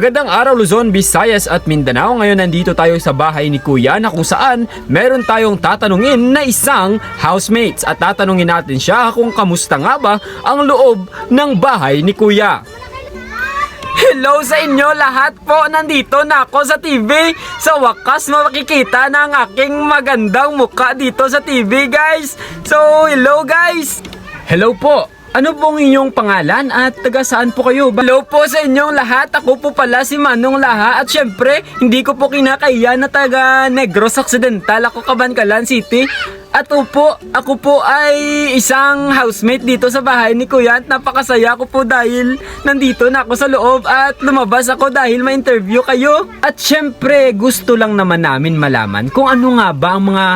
Magandang araw Luzon, Visayas at Mindanao. Ngayon nandito tayo sa bahay ni Kuya na kung saan meron tayong tatanungin na isang housemates at tatanungin natin siya kung kamusta nga ba ang loob ng bahay ni Kuya. Hello sa inyo lahat po, nandito na ako sa TV. Sa wakas makikita na ang aking magandang mukha dito sa TV guys. So hello guys. Hello po. Ano pong inyong pangalan at taga saan po kayo? Hello po sa inyong lahat. Ako po pala si Manong Laha at syempre hindi ko po kinakaya na taga Negros Occidental. Ako Cabancalan City. At ako po ay isang housemate dito sa bahay ni Kuya at napakasaya ko po dahil nandito na ako sa loob at lumabas ako dahil ma-interview kayo. At syempre gusto lang naman namin malaman kung ano nga ba ang mga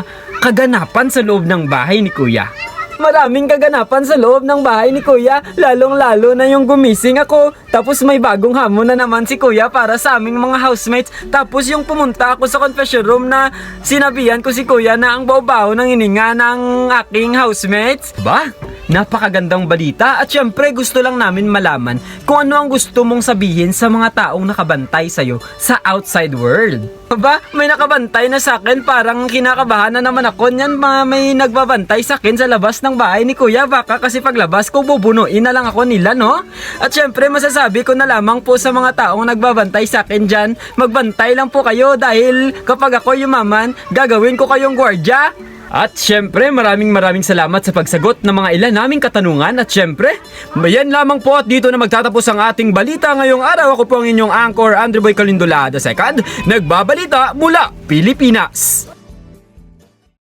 kaganapan sa loob ng bahay ni Kuya. Maraming kaganapan sa loob ng bahay ni Kuya, lalong-lalo na yung gumising ako. Tapos may bagong hamon na naman si Kuya para sa aming mga housemates. Tapos yung pumunta ako sa confession room na sinabihan ko si Kuya na ang baw-baw ng hininga ng aking housemates. Ba? Napakagandang balita at syempre gusto lang namin malaman kung ano ang gusto mong sabihin sa mga taong nakabantay sa'yo sa outside world. Aba, may nakabantay na sa akin, parang kinakabahan na naman ako niyan, may nagbabantay sa akin sa labas ng bahay ni Kuya. Baka kasi paglabas ko bubunuin na lang ako nila, no? At syempre masasabi ko na lamang po sa mga taong nagbabantay sa akin dyan, magbantay lang po kayo dahil kapag ako yumaman, gagawin ko kayong gwardya. At syempre maraming salamat sa pagsagot ng mga ilan naming katanungan. At syempre, yan lamang po at dito na magtatapos ang ating balita ngayong araw. Ako po ang inyong anchor, Andrew Boy Calindula II, nagbabalita mula Pilipinas.